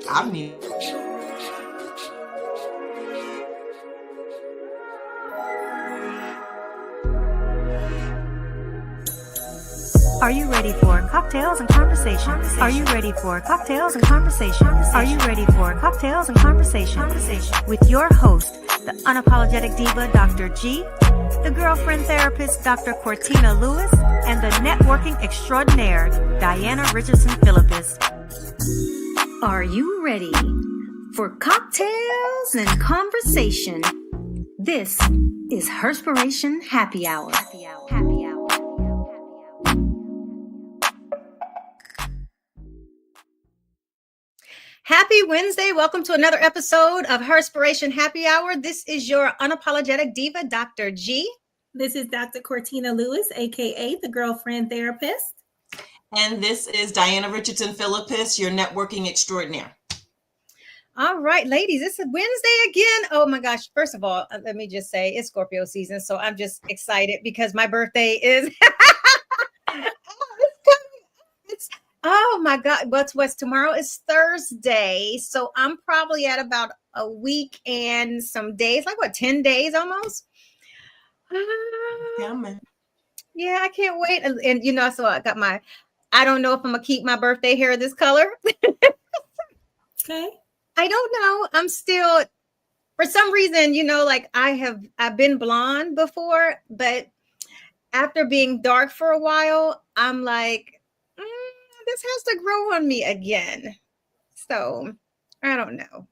I mean, Are you ready for cocktails and conversations? Are you ready for cocktails and conversations? Are you ready for cocktails and conversations? With your host, the unapologetic diva, Dr. G, the girlfriend therapist, Dr. Cortina Lewis, and the networking extraordinaire, Diana Richardson Philippus. Are you ready for cocktails and conversation? This is Herspiration Happy Hour. Happy Hour. Happy Hour. Happy Wednesday. Welcome to another episode of Herspiration Happy Hour. This is your unapologetic diva, Dr. G. This is Dr. Cortina Lewis, aka the girlfriend therapist. And this is Diana Richardson Philippus, your networking extraordinaire. All right, ladies, it's a Wednesday again. Oh my gosh. First of all, let me just say it's Scorpio season. So I'm just excited because my birthday is oh my God. What's tomorrow is Thursday. So I'm probably at about a week and some days, like what, 10 days almost? Yeah, I can't wait. And you know, so I got I don't know if I'm gonna keep my birthday hair this color. Okay. I don't know. I'm still, for some reason, you know, like I've been blonde before, but after being dark for a while, I'm like, this has to grow on me again. So I don't know.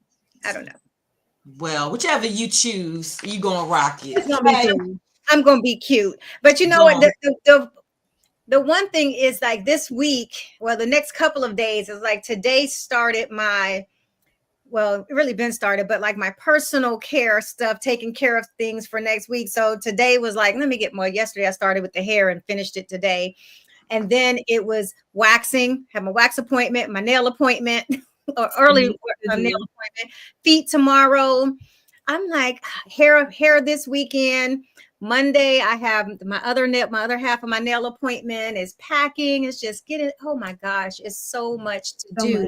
Well, whichever you choose, you gonna rock it. I'm gonna be cute. But you know what? The one thing is, like, this week, well, the next couple of days is like today started it really been started, but like my personal care stuff, taking care of things for next week. So today was like, let me get more. Yesterday I started with the hair and finished it today. And then it was waxing, had my wax appointment, my nail appointment, or early nail appointment, feet tomorrow. I'm like, hair this weekend. Monday, I have my other half of my nail appointment is packing. It's just getting, oh my gosh, it's so much to do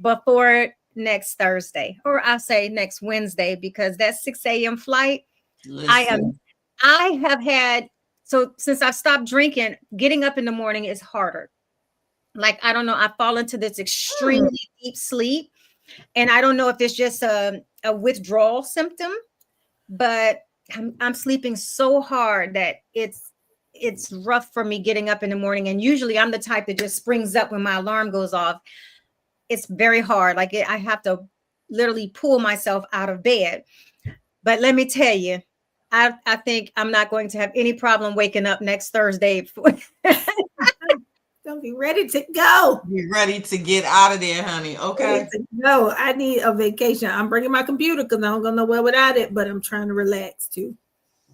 before next Thursday, or I'll say next Wednesday, because that 6 a.m. flight, Listen. I have had, so since I've stopped drinking, getting up in the morning is harder. Like, I don't know, I fall into this extremely deep sleep, and I don't know if it's just a withdrawal symptom, but I'm sleeping so hard that it's rough for me getting up in the morning. And usually I'm the type that just springs up when my alarm goes off. It's very hard. Like, I have to literally pull myself out of bed. But let me tell you, I think I'm not going to have any problem waking up next Thursday. Don't be ready to go. Be ready to get out of there, honey. Okay. No, I need a vacation. I'm bringing my computer because I don't go nowhere without it, but I'm trying to relax too.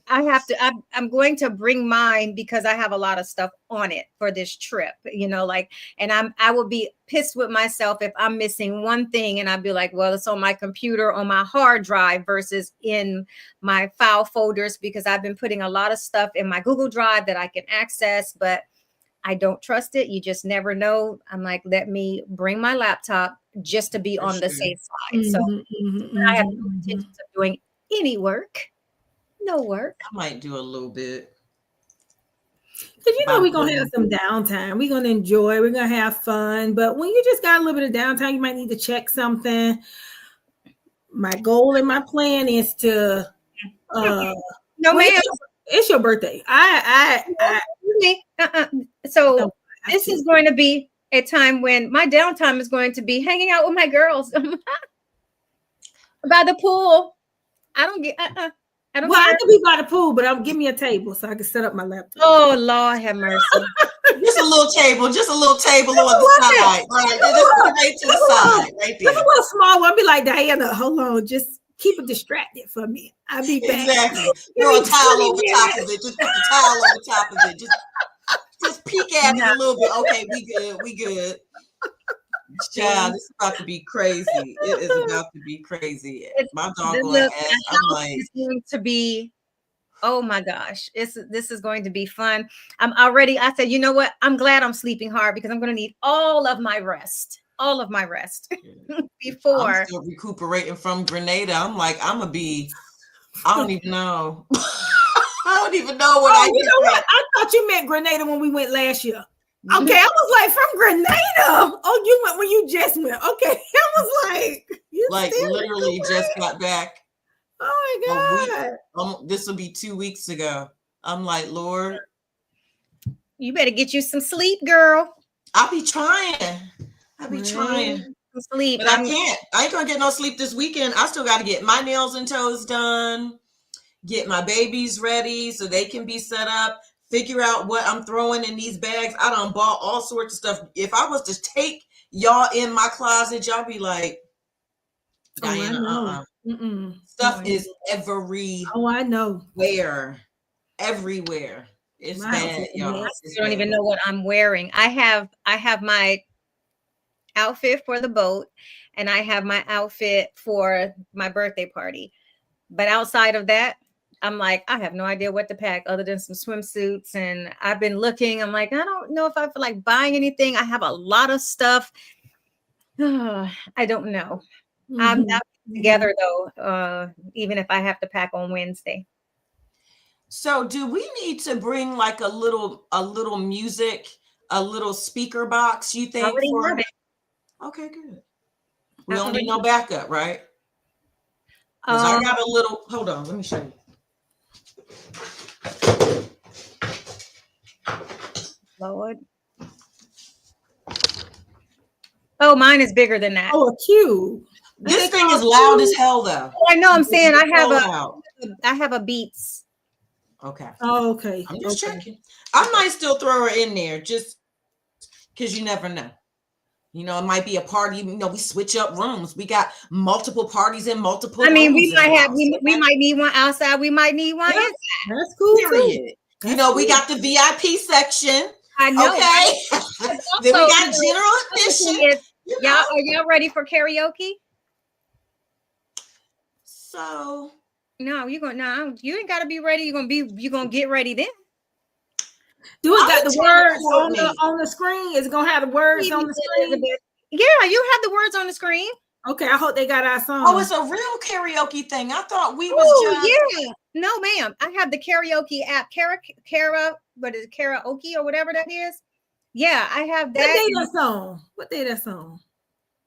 I'm going to bring mine because I have a lot of stuff on it for this trip, you know, like, and I will be pissed with myself if I'm missing one thing, and I'd be like, well, it's on my computer, on my hard drive versus in my file folders, because I've been putting a lot of stuff in my Google Drive that I can access, but I don't trust it. You just never know. I'm like, let me bring my laptop just to be on the safe side. So I have no intentions of doing any work. No work. I might do a little bit. Because you know we're going to have some downtime. We're going to enjoy. We're going to have fun. But when you just got a little bit of downtime, you might need to check something. My goal and my plan is to... no, ma'am. It's your birthday. So this is going to be a time when my downtime is going to be hanging out with my girls by the pool. I don't get... I can be by the pool, but give me a table so I can set up my laptop. Oh, Lord have mercy. Just a little table on the side. Right, just right to the side, right there. Just a little small one. Be like, Diana, hold on, just keep it distracted for me. I'll be back. Exactly. Throw a towel over top of it. Just put the towel over top of it. Just peek at it a little bit. Okay, we good. Child, this is about to be crazy. It is about to be crazy. My dog ass, I'm like, it's going to be, oh my gosh, this is going to be fun. I said, you know what? I'm glad I'm sleeping hard because I'm going to need all of my rest. all of my rest before. I'm still recuperating from Grenada. I'm like, I don't even know. I don't even know what you know what? I thought you meant Grenada when we went last year. Okay, I was like, from Grenada. Oh, you went when you just went. Okay, I was like, you literally just got back. Oh my God. This will be 2 weeks ago. I'm like, Lord. You better get you some sleep, girl. I'll be trying. Sleep. But I can't. I ain't gonna get no sleep this weekend. I still got to get my nails and toes done, get my babies ready so they can be set up, figure out what I'm throwing in these bags. I done bought all sorts of stuff. If I was to take y'all in my closet, y'all be like, Diana, stuff is everywhere. Oh, I know. Everywhere. It's bad, y'all. I don't even know what I'm wearing. I have my outfit for the boat, and I have my outfit for my birthday party. But outside of that, I'm like, I have no idea what to pack other than some swimsuits. And I've been looking. I'm like, I don't know if I feel like buying anything. I have a lot of stuff. I don't know. I'm not together though, even if I have to pack on Wednesday. So do we need to bring like a little music, a little speaker box, you think? Okay, good. We don't need no backup, right? Because I got a little, hold on, let me show you. Lord. Oh, mine is bigger than that. Oh, a cube. This thing is loud as hell, though. I know. I'm saying I have a Beats. Okay. Oh, okay. I'm just checking. I might still throw her in there just because you never know. You know, it might be a party. You know, we switch up rooms. We got multiple parties in multiple. I mean, we might need one outside. We might need one inside. That's cool. Period. You know, we got the VIP section. I know. Okay. Then we got general admission. Are y'all ready for karaoke? So no, you ain't gotta be ready. You're gonna get ready then. Do it got the words on the screen? Is it gonna have the words on the screen? Yeah, you have the words on the screen. Okay, I hope they got our song. Oh, it's a real karaoke thing. I thought we was yeah. No, ma'am. I have the karaoke app. What is it, karaoke or whatever that is? Yeah, I have that. What day that song?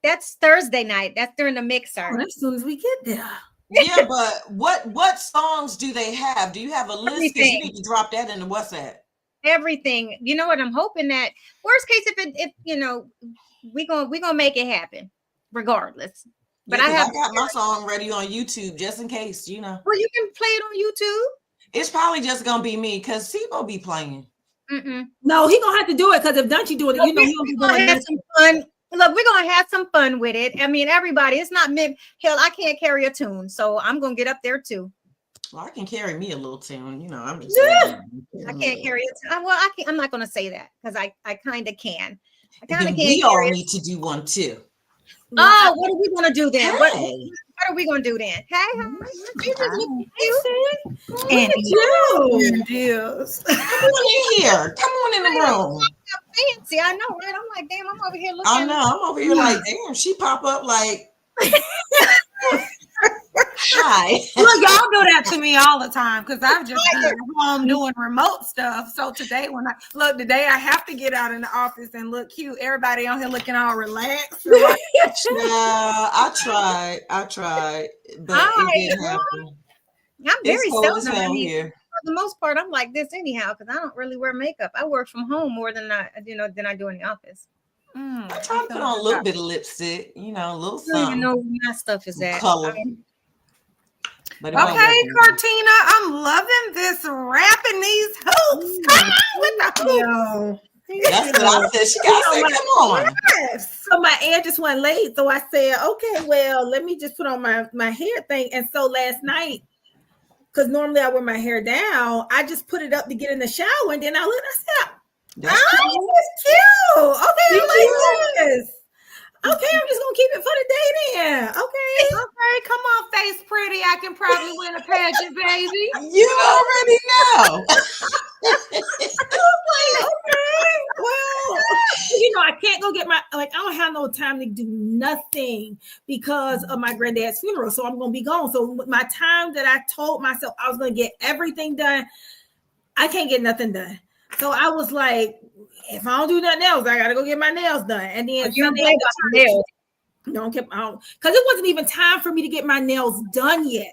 That's Thursday night. That's during the mixer. Oh, as soon as we get there. Yeah, but what songs do they have? Do you have a list? Because you need to drop that in the WhatsApp. Everything. You know what? I'm hoping that worst case, if you know, we gonna make it happen, regardless. But I got my song ready on YouTube just in case, you know. Well, you can play it on YouTube. It's probably just gonna be me because Sibo be playing. No, he gonna have to do it because if Dunchie do it, you know he'll be gonna have some fun. Look, we're gonna have some fun with it. I mean, everybody. It's not me. Hell, I can't carry a tune, so I'm gonna get up there too. Well, I can carry me a little tune, you know. I'm just I can't carry it. Well, I can't. I'm not gonna say that because I kind of can. I kind of can. We all need to do one too. Oh, what are we gonna do then? What are we gonna do then? Hey, you just look cute. And you. Come on in here. Come on in the room. Fancy, I know, right? I'm like, damn, I'm over here looking. I know. I'm over here like, damn. She pop up like. Hi. Look, y'all do that to me all the time because I've just been home doing remote stuff. So today, today I have to get out in the office and look cute. Everybody on here looking all relaxed. I tried, but it didn't happen. I'm very seldom here. For the most part, I'm like this anyhow because I don't really wear makeup. I work from home more than I do in the office. I try to put on a little bit of lipstick, you know, a little something. I don't even know where my stuff is at. Color. Okay, Cortina, I'm loving this wrapping these hoops. Come on with the hoops. That's what I said. She got to say, come on. Yes. So my edges went late. So I said, okay, well, let me just put on my hair thing. And so last night, because normally I wear my hair down, I just put it up to get in the shower. And then I looked, I said, it's cute. Okay, I like this. Okay, I'm just gonna keep it for the day then. Okay, come on, face pretty. I can probably win a pageant, baby. You already know. Okay, well, you know, I can't go get I don't have no time to do nothing because of my granddad's funeral. So I'm going to be gone. So my time that I told myself I was going to get everything done, I can't get nothing done. So I was like, if I don't do nothing else, I got to go get my nails done. And then Sunday, nails. Because it wasn't even time for me to get my nails done yet.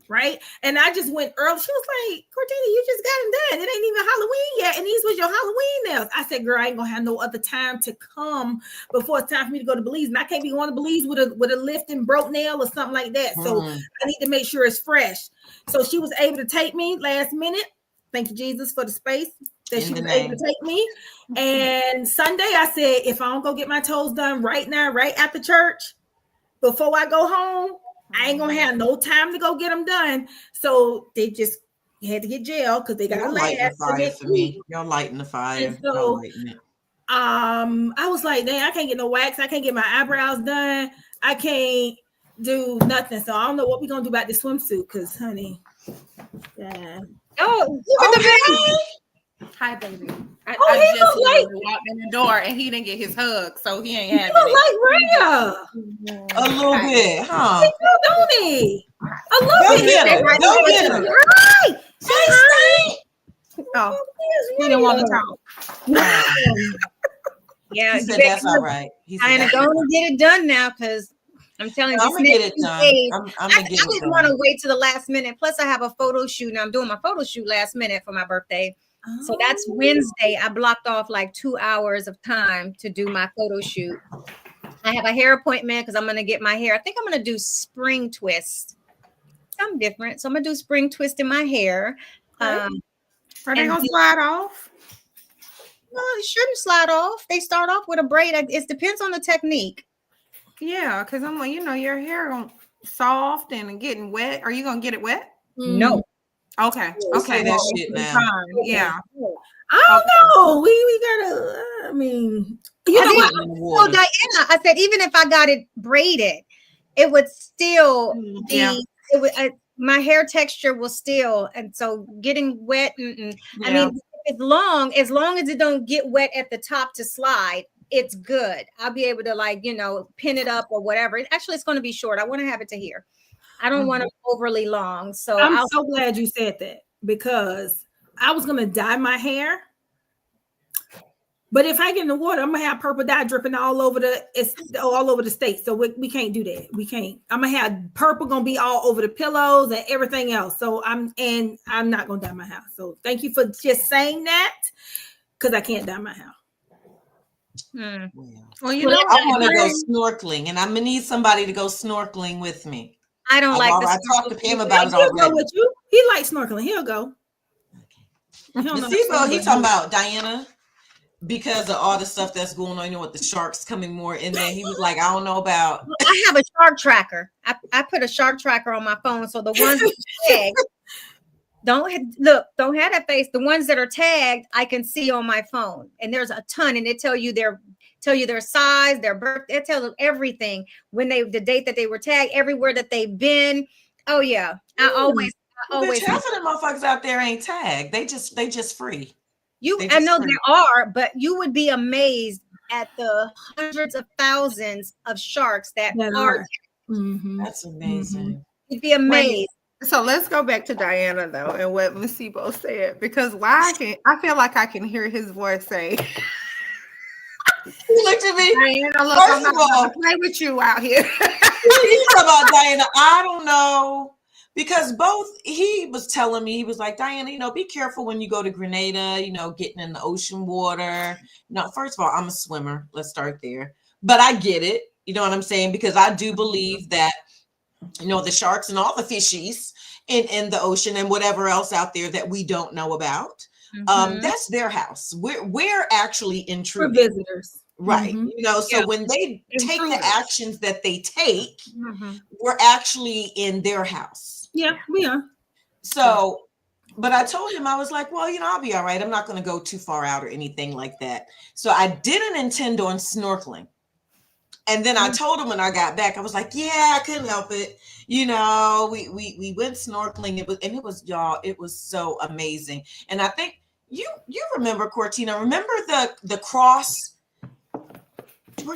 Right. And I just went early. She was like, Cortina, you just got them done. It ain't even Halloween yet. And these was your Halloween nails. I said, girl, I ain't gonna have no other time to come before it's time for me to go to Belize. And I can't be going to Belize with a lift and broke nail or something like that. So I need to make sure it's fresh. So she was able to take me last minute. Thank you, Jesus, for the space that she was able to take me. And Sunday, I said, if I don't go get my toes done right now, right after church, before I go home, I ain't gonna have no time to go get them done. So they just had to get gel because they got lighting the fire for me. Y'all lighting the fire. So I was like, dang, I can't get no wax. I can't get my eyebrows done. I can't do nothing. So I don't know what we're gonna do about this swimsuit because, honey, yeah. Oh, look at the baby. Hi, baby. I just walked in the door and he didn't get his hug, so he ain't having it. Like Rhea. A little bit, huh? Don't he? A little bit. Go get him. Right. Oh, he didn't want to talk. Yeah, he said that's all right. I'm going to get it done now because I'm telling you, I'm gonna get it done. I didn't want to wait to the last minute. Plus, I have a photo shoot, and I'm doing my photo shoot last minute for my birthday. So that's Wednesday. I blocked off like 2 hours of time to do my photo shoot. I have a hair appointment because I'm going to get my hair. I think I'm going to do spring twist. Something different. So I'm going to do spring twist in my hair. Are they going to slide off? No, it shouldn't slide off. They start off with a braid. It depends on the technique. Yeah, because I'm like, your hair soft and getting wet. Are you going to get it wet? No. Okay. Okay. That shit now. Yeah. I don't know. We gotta. I mean, you know what? So Diana, I said even if I got it braided, it would still be. Yeah. It would. My hair texture will still, and so getting wet. Yeah. I mean, as long as it don't get wet at the top to slide, it's good. I'll be able to pin it up or whatever. Actually, it's going to be short. I want to have it to here. I don't want it overly long. So I'm so glad you said that because I was gonna dye my hair. But if I get in the water, I'm gonna have purple dye dripping all over the state. So we can't do that. We can't. I'm gonna have purple gonna be all over the pillows and everything else. So I'm not gonna dye my hair. So thank you for just saying that because I can't dye my hair. Well, I want to go snorkeling, and I'm gonna need somebody to go snorkeling with me. I don't like this. I talked to Pam about it already. He'll go with you. He likes snorkeling. He'll go. Okay. He talking about Diana because of all the stuff that's going on, with the sharks coming more in there. He was like, I don't know about. I have a shark tracker. I put a shark tracker on my phone, so the ones that are tagged, don't have that face. The ones that are tagged, I can see on my phone, and there's a ton, and they tell you their size, their birthday, it tells them everything when the date that they were tagged, everywhere that they've been. Oh yeah. I always half of the motherfuckers out there ain't tagged. They just free. I know there are, but you would be amazed at the hundreds of thousands of sharks that are. That's amazing. You'd be amazed. So let's go back to Diana though, and what Masibo said, because I feel like I can hear his voice say. He looked at me. Diana, look, I'm not gonna play with you out here. He's about Diana. I don't know. Because he was telling me, he was like, Diana, be careful when you go to Grenada, getting in the ocean water. First of all, I'm a swimmer. Let's start there. But I get it. You know what I'm saying? Because I do believe that, the sharks and all the fishies in the ocean and whatever else out there that we don't know about, that's their house. We're actually intruding. We're visitors. Right. So when they take the actions that they take, we're actually in their house. Yeah, we are. So, but I told him, I was like, well, I'll be all right. I'm not going to go too far out or anything like that. So I didn't intend on snorkeling. And then I told him when I got back, I was like, yeah, I couldn't help it. We went snorkeling. It was so amazing. And I think you remember, Cortina, remember the cross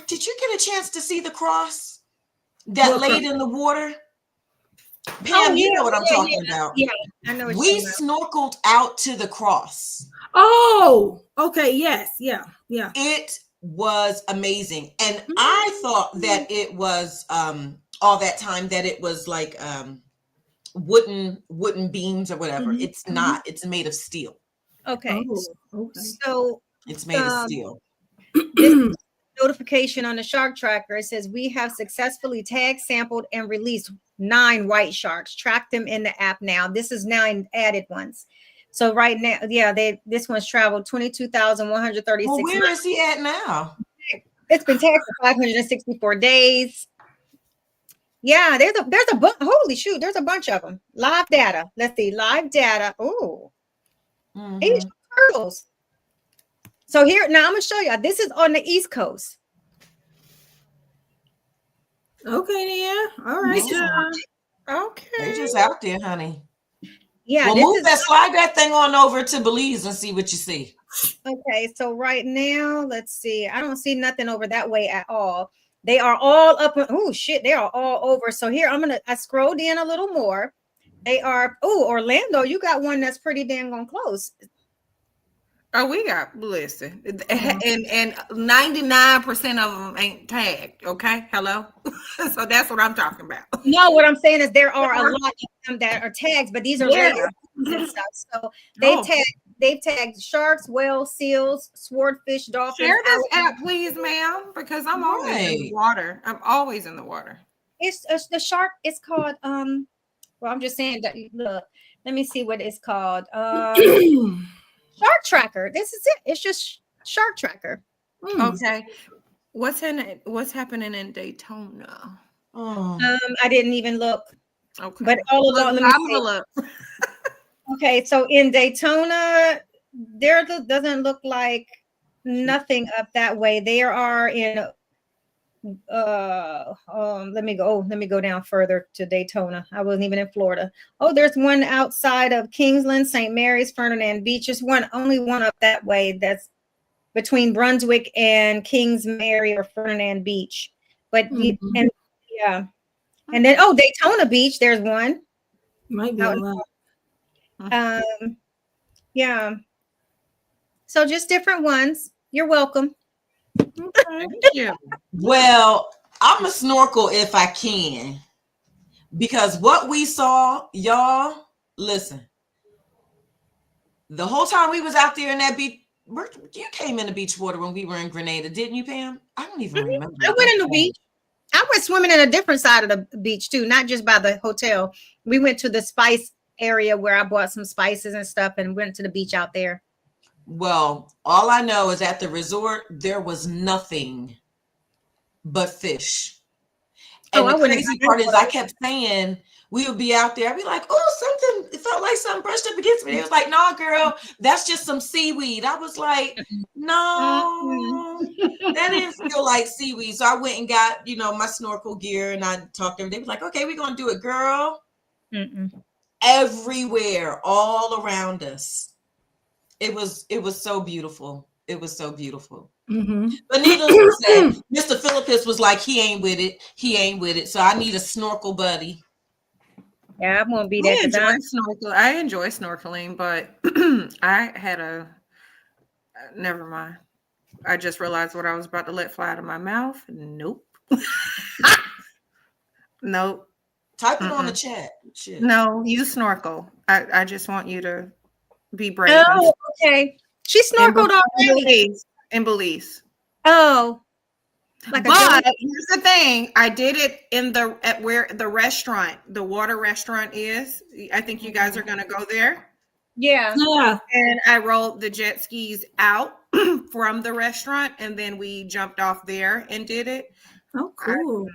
Did you get a chance to see the cross that laid in the water? Pam, you know what I'm talking about. Yeah, I know what we snorkeled out to the cross. Oh, okay. Yes. Yeah. It was amazing. And I thought that it was all that time that it was like wooden beams or whatever. It's not. It's made of steel. Okay. Okay. So it's made of steel. This notification on the shark tracker, it says we have successfully tagged, sampled, and released 9 white sharks. Track them in the app now. This is 9 added ones. So right now, this one's traveled 22,136. Well, where is he at now? It's been tagged for 564 days. Yeah, there's a bunch. Holy shoot, there's a bunch of them. Live data. Let's see, live data. Oh, Asian turtles. So here now, I'm gonna show you. This is on the East Coast. Okay, then. All right. Okay. They're just out there, honey. Yeah. Well, slide that thing on over to Belize and see what you see. Okay, so right now, let's see. I don't see nothing over that way at all. They are all up. Oh shit, they are all over. So here I scrolled in a little more. They are. Oh, Orlando, you got one that's pretty dang on close. Oh, we got listen, and 99% of them ain't tagged. Okay, hello. So that's what I'm talking about. No, what I'm saying is there are a lot of them that are tagged, but these are rare and stuff. So they've tagged sharks, whales, seals, swordfish, dolphins. Share this app, please, ma'am, because I'm always in the water. I'm always in the water. It's the shark. It's called Well, I'm just saying that. Look, let me see what it's called. Shark Tracker. This is it. It's just Shark Tracker. Okay. What's happening in Daytona? I didn't even look. Okay. But all along, let me look. Okay, so in Daytona, there doesn't look like nothing up that way. There are in let me go down further to Daytona. I wasn't even in Florida. Oh, there's one outside of Kingsland, St. Mary's, Ferdinand Beach. Just only one up that way. That's between Brunswick and Kings Mary or Ferdinand Beach. But and then Daytona Beach, there's one. Might be a lot. Yeah. So just different ones. You're welcome. Thank you. Well, I'm a snorkel if I can, because what we saw, y'all, listen, the whole time we was out there in that beach, you came in the beach water when we were in Grenada, didn't you, Pam? I don't even remember. I went in the beach. I went swimming in a different side of the beach too, not just by the hotel. We went to the spice area where I bought some spices and stuff and went to the beach out there. Well, all I know is at the resort, there was nothing but fish. And the crazy part is I kept saying, we would be out there. I'd be like, oh, it felt like something brushed up against me. It was like, no, girl, that's just some seaweed. I was like, no, that didn't feel like seaweed. So I went and got, my snorkel gear and I talked to them. They was like, okay, we're going to do it, girl. Everywhere, all around us. It was so beautiful. It was so beautiful. But needless to say, Mr. Philippus was like, he ain't with it. So I need a snorkel buddy. Yeah, I'm gonna be there. I enjoy snorkeling, but I had never mind. I just realized what I was about to let fly out of my mouth. Nope. Nope. Type it on the chat. Shit. No, you snorkel. I just want you to be brave. Oh, okay. She snorkeled already. In Belize. Oh. But here's the thing. I did it at where the restaurant, the water restaurant is. I think you guys are gonna go there. Yeah. And I rolled the jet skis out from the restaurant and then we jumped off there and did it. Oh, cool.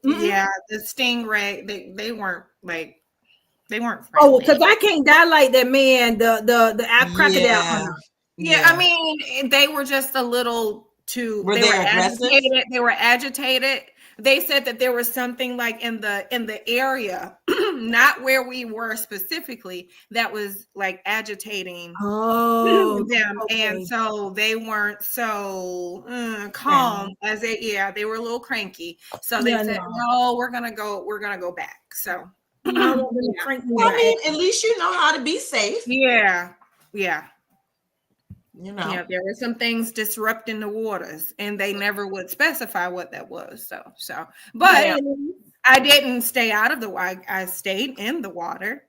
Yeah, the stingray, they weren't friendly. Oh, because I can't die like that man, the crocodile. Yeah, I mean, they were just a little too. Were they aggressive? Agitated. They were agitated. They said that there was something like in the area not where we were specifically, that was like agitating them. Okay. And so they weren't so calm as they were a little cranky. So they said, no, we're gonna go back. So No, I mean, at least you know how to be safe. Yeah. You know, yeah, there were some things disrupting the waters, and they never would specify what that was. But I didn't stay out of the water. I stayed in the water.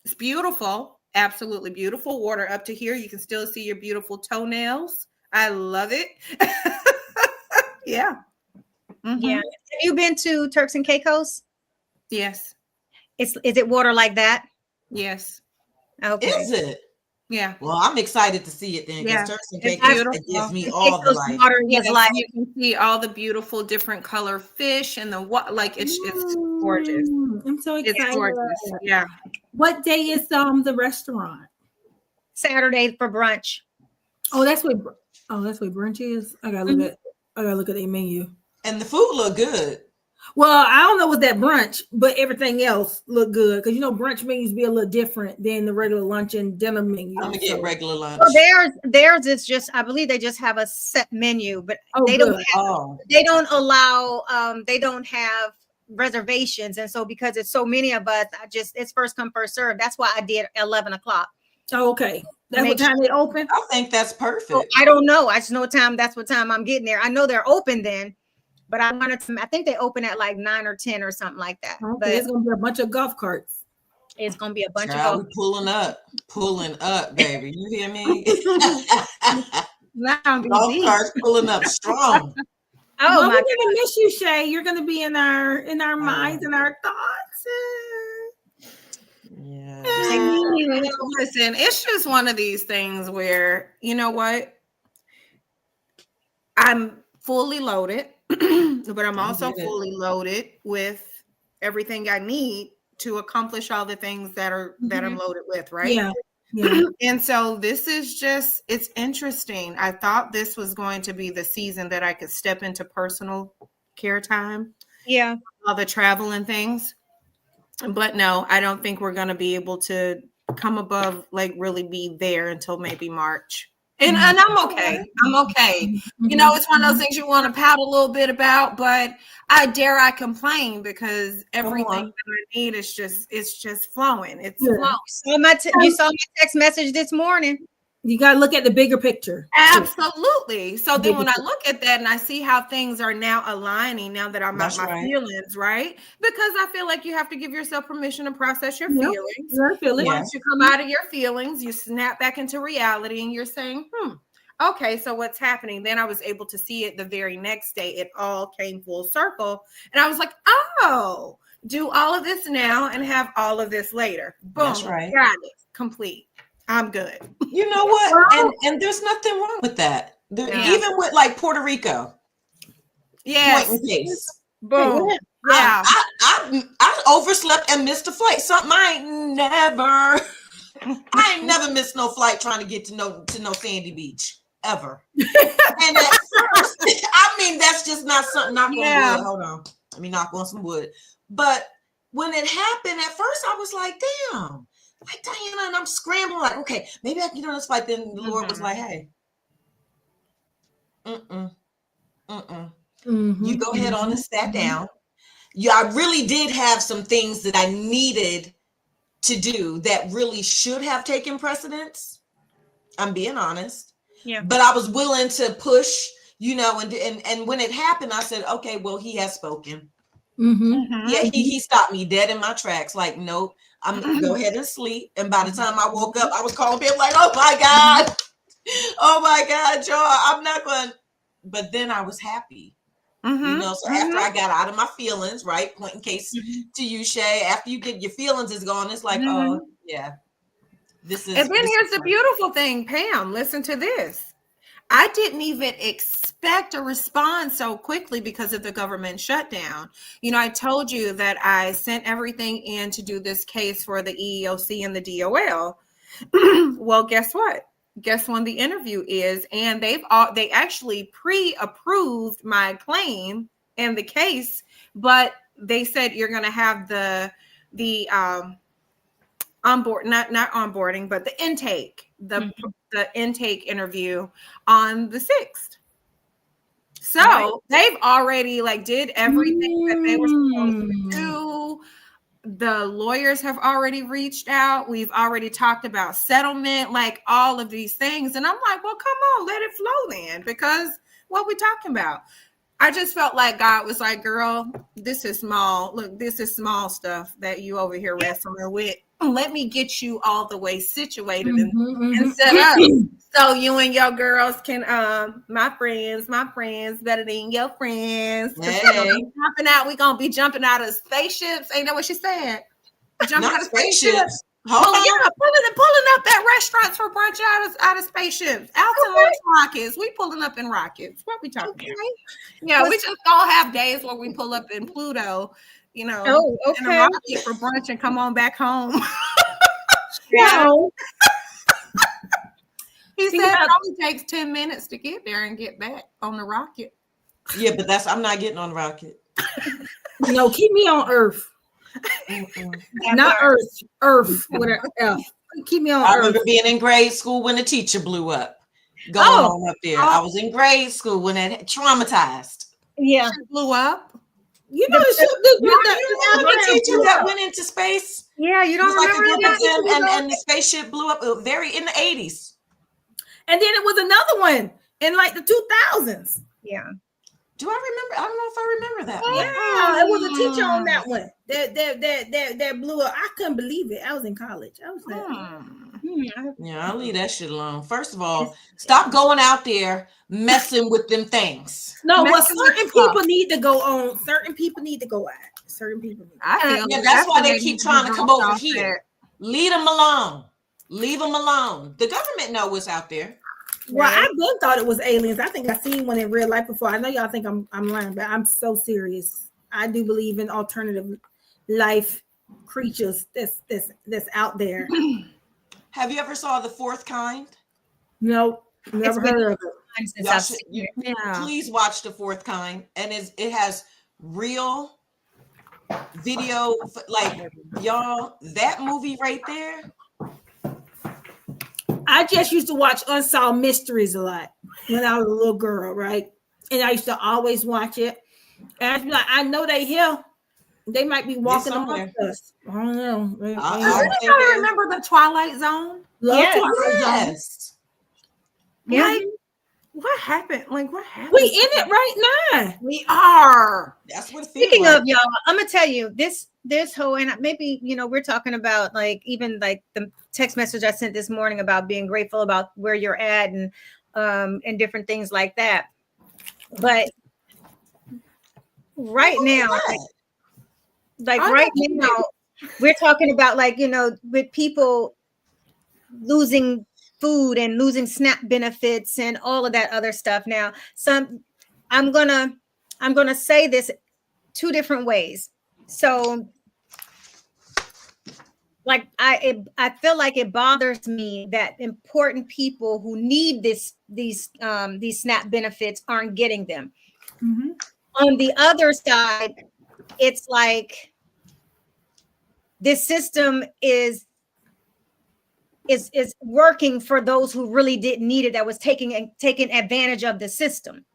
It's beautiful, absolutely beautiful water up to here. You can still see your beautiful toenails. I love it. Yeah. Mm-hmm. Yeah. Have you been to Turks and Caicos? Yes. Is it water like that? Yes. Okay. Is it? Yeah. Well, I'm excited to see it then, because Turks and Caicos gives me all the life. Water is like, you can see all the beautiful different color fish and the what, like it's gorgeous. I'm so excited. It's gorgeous. Yeah. What day is the restaurant? Saturday for brunch. Oh, that's what brunch is. I gotta look at the menu. And the food look good. Well, I don't know what's that brunch, but everything else look good, because brunch menus be a little different than the regular lunch and dinner menu. I'm gonna get regular lunch. Well, theirs is just, I believe they just have a set menu, but they don't allow they don't have reservations, and so because it's so many of us, it's first come first serve. That's why I did 11 o'clock. Oh, okay. That's what time they open. I think that's perfect. So I don't know. I just know that's what time I'm getting there. I know they're open then. But I think they open at like 9 or 10 or something like that. Okay, but it's gonna be a bunch of golf carts. It's gonna be a bunch of golf. Pulling up, baby. You hear me? Golf carts pulling up strong. Oh, we're gonna miss you, Shay. You're gonna be in our minds and our thoughts. Yeah. Listen, it's just one of these things where, you know what? I'm fully loaded. But I'm also fully loaded with everything I need to accomplish all the things that I'm loaded with, right? Yeah. And so this is it's interesting. I thought this was going to be the season that I could step into personal care time. Yeah. All the travel and things. But no, I don't think we're going to be able to come above, like really be there until maybe March. And I'm okay. It's one of those things you want to pout a little bit about, but I complain because everything that I need is just flowing. It's flowing. You saw my text message this morning. You got to look at the bigger picture. Absolutely. So then when I look at that and I see how things are now aligning, now that I'm at my feelings, right? Because I feel like you have to give yourself permission to process your feelings. Once you come out of your feelings, you snap back into reality and you're saying, okay, so what's happening? Then I was able to see it the very next day. It all came full circle. And I was like, oh, do all of this now and have all of this later. Boom. That's right. Got it. Complete. I'm good. You know what? And there's nothing wrong with that. Even with like Puerto Rico. Yes. Boom. Yeah. I overslept and missed a flight. Something I ain't never missed no flight trying to get to no Sandy Beach ever. And at first, I mean, that's just not something. Knock on wood. Hold on. Let me knock on some wood. But when it happened, at first I was like, damn. Like Diana, and I'm scrambling, like, okay, maybe I can get on this flight. Then the Lord was like, hey, you go ahead on and sat down. I really did have some things that I needed to do that really should have taken precedence. I'm being honest. Yeah. But I was willing to push, and when it happened, I said, okay, well, he has spoken. Yeah, he stopped me dead in my tracks. Like, nope, I'm gonna go ahead and sleep. And by the time I woke up, I was calling people like, oh my God, y'all, I'm not going. But then I was happy, So after I got out of my feelings, right, point in case to you, Shay. After you get your feelings is gone, it's like, oh yeah, this is. And then here's the beautiful thing, Pam. Listen to this. I didn't even expect a response so quickly because of the government shutdown. I told you that I sent everything in to do this case for the EEOC and the DOL. Well, guess what? Guess when the interview is, and they actually pre-approved my claim and the case, but they said you're going to have the the not onboarding, but the intake, the intake interview on the 6th. So they've already did everything that they were supposed to do. The lawyers have already reached out. We've already talked about settlement, all of these things. And I'm like, well, come on, let it flow then, because what we talking about? I just felt like God was like, girl, this is small. Look, this is small stuff that you over here wrestling with. Let me get you all the way situated and set up so you and your girls can, my friends better than your friends. Hey. We're going to be jumping out of spaceships. Ain't that what she said? Jumping out of spaceships. Pulling up at restaurants for brunch out of spaceships. Out to launch rockets. We pulling up in rockets. What we talking about? Yeah, we just don't have days where we pull up in Pluto, in a rocket for brunch and come on back home. Yeah. He said it only takes 10 minutes to get there and get back on the rocket. Yeah, but I'm not getting on the rocket. No, keep me on Earth. Not Earth with an F. Keep me on Earth. I remember being in grade school when the teacher blew up. Going on up there. I was in grade school when it traumatized. Yeah. She blew up. You know, the teacher that went into space. Yeah, you don't remember that? And the spaceship blew up in the 80s. And then it was another one in the 2000s. Yeah. Do I remember? I don't know if I remember that. Yeah, it was a teacher on that one that blew up. I couldn't believe it. I was in college. I was like, yeah, I'll leave that shit alone. First of all, stop going out there messing with them things. No, well, certain people need to go on. Certain people need to go out. Certain people need to that's why they keep trying to come over here. Leave them alone. Leave them alone. The government know what's out there. Well, I been thought it was aliens. I think I seen one in real life before. I know y'all think I'm lying, but I'm so serious. I do believe in alternative life creatures that's out there. Have you ever saw The Fourth Kind? No, never heard of it. Please watch The Fourth Kind, and it has real video. Y'all, that movie right there. I just used to watch Unsolved Mysteries a lot when I was a little girl, right? And I used to always watch it. And I'd be like, I know they here. They might be walking amongst us. I don't know. I remember the Twilight Zone. Twilight Zone. Yeah. What happened? What happened? We in it right now. We are. That's what it feels Speaking like. of y'all, I'm gonna tell you this whole, and maybe we're talking about even the text message I sent this morning about being grateful about where you're at and different things like that. But right now, we're talking about with people losing food and losing SNAP benefits and all of that other stuff. Now, I'm gonna say this two different ways. So, I feel like it bothers me that important people who need these SNAP benefits aren't getting them. Mm-hmm. On the other side, it's like this system is working for those who really didn't need it, that was taking advantage of the system.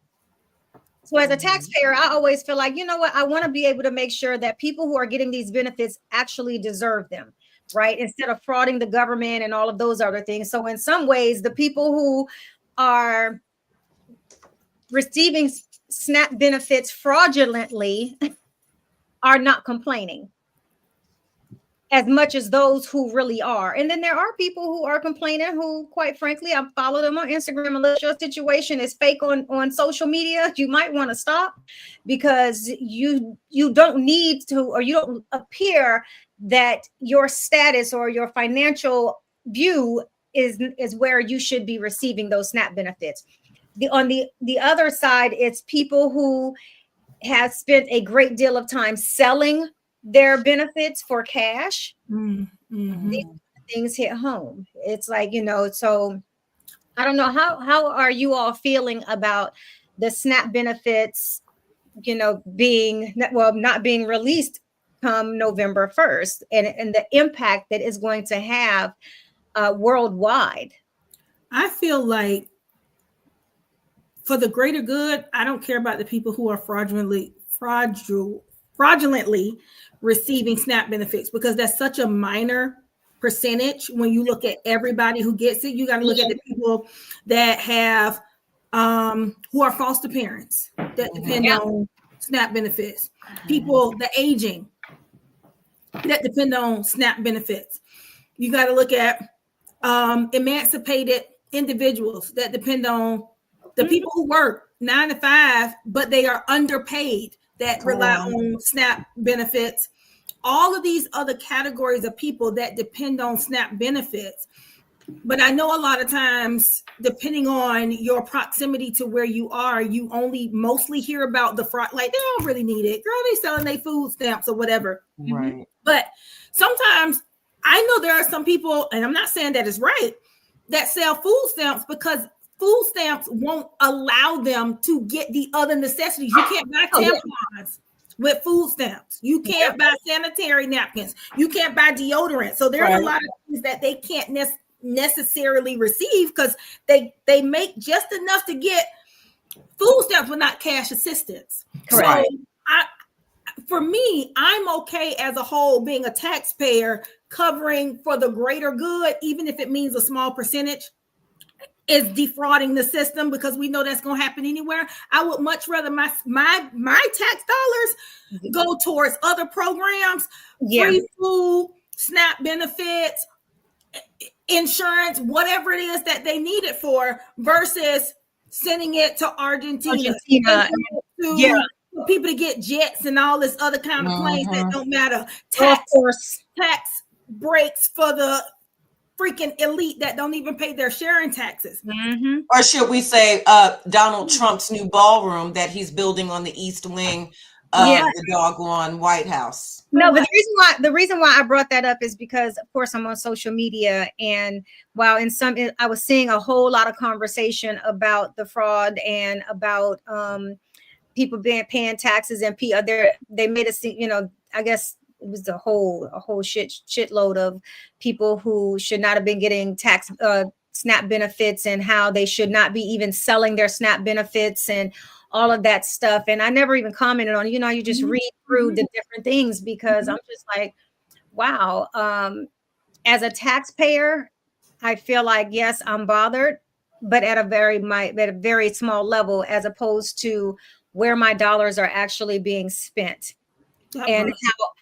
So as a taxpayer, I always feel like, I want to be able to make sure that people who are getting these benefits actually deserve them, right? Instead of frauding the government and all of those other things. So in some ways, the people who are receiving SNAP benefits fraudulently are not complaining as much as those who really are. And then there are people who are complaining who, quite frankly, I follow them on Instagram. Unless your situation is fake on social media, you might want to stop, because you don't need to, or you don't appear that your status or your financial view is where you should be receiving those SNAP benefits. On the other side, it's people who have spent a great deal of time selling their benefits for cash. Mm-hmm. These things hit home. It's so I don't know, how are you all feeling about the SNAP benefits, not being released come November 1st, and the impact that is going to have worldwide. I feel like for the greater good, I don't care about the people who are fraudulently receiving SNAP benefits, because that's such a minor percentage. When you look at everybody who gets it, you got to look at the people that have who are foster parents that depend on SNAP benefits, people, the aging that depend on SNAP benefits. You got to look at emancipated individuals that depend on the people who work 9 to 5, but they are underpaid, that rely on SNAP benefits. All of these other categories of people that depend on SNAP benefits. But I know a lot of times, depending on your proximity to where you are, you only mostly hear about the fraud. Like, they don't really need it. Girl, they selling their food stamps or whatever. Right. But sometimes I know there are some people, and I'm not saying that is right, that sell food stamps because food stamps won't allow them to get the other necessities. You can't buy tampons with food stamps. You can't buy sanitary napkins. You can't buy deodorant. So there's a lot of things that they can't necessarily receive because they make just enough to get food stamps, but not cash assistance. Correct. So for me, I'm okay as a whole being a taxpayer covering for the greater good, even if it means a small percentage is defrauding the system, because we know that's going to happen anywhere. I would much rather my tax dollars go towards other programs, free food, SNAP benefits, insurance, whatever it is that they need it for, versus sending it to Argentina. For people to get jets and all this other kind of planes that don't matter. Tax breaks for the freaking elite that don't even pay their sharing taxes. Or should we say Donald Trump's new ballroom that he's building on the East Wing of the doggone White House? No, but the reason why I brought that up is because, of course, I'm on social media, and while I was seeing a whole lot of conversation about the fraud and about people paying taxes, and they made it seem, I guess it was a whole shitload of people who should not have been getting tax SNAP benefits, and how they should not be even selling their SNAP benefits and all of that stuff. And I never even commented on it. You just read through the different things, because I'm just like, wow. As a taxpayer, I feel like, yes, I'm bothered, but at a very small level, as opposed to where my dollars are actually being spent and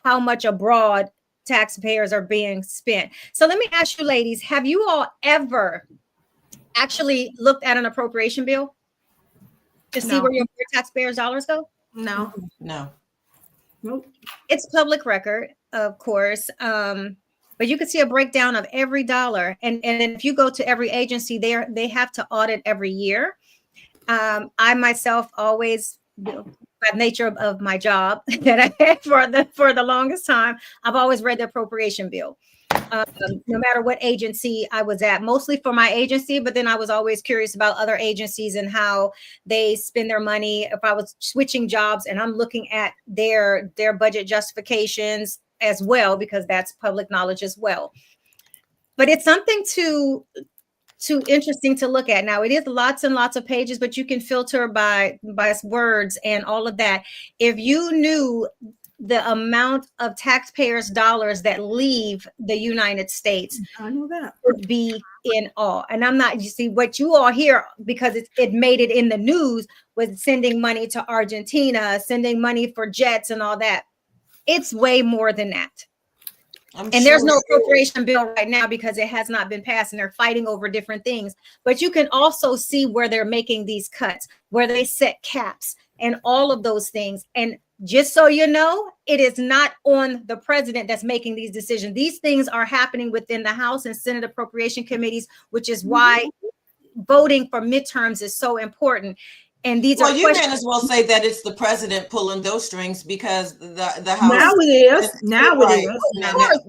how much abroad taxpayers are being spent. So let me ask you, ladies, have you all ever actually looked at an appropriation bill to see where your taxpayers' dollars go? No. Nope. It's public record, of course. But you can see a breakdown of every dollar. And if you go to every agency, they have to audit every year. I myself always, by nature of my job that I had for the longest time, I've always read the appropriation bill. No matter what agency I was at, mostly for my agency, but then I was always curious about other agencies and how they spend their money. If I was switching jobs and I'm looking at their budget justifications as well, because that's public knowledge as well. But it's something too interesting to look at. Now, it is lots and lots of pages, but you can filter by words and all of that. If you knew the amount of taxpayers' dollars that leave the United States, I know that would be in awe. And I'm not, you see, what you all hear, because it made it in the news, was sending money to Argentina, sending money for jets and all that. It's way more than that. There's no appropriation bill right now because it has not been passed, and they're fighting over different things. But you can also see where they're making these cuts, where they set caps and all of those things. And just so you know, it is not on the president that's making these decisions. These things are happening within the House and Senate appropriation committees, which is why voting for midterms is so important. And these are you can as well say that it's the president pulling those strings, because the House now it is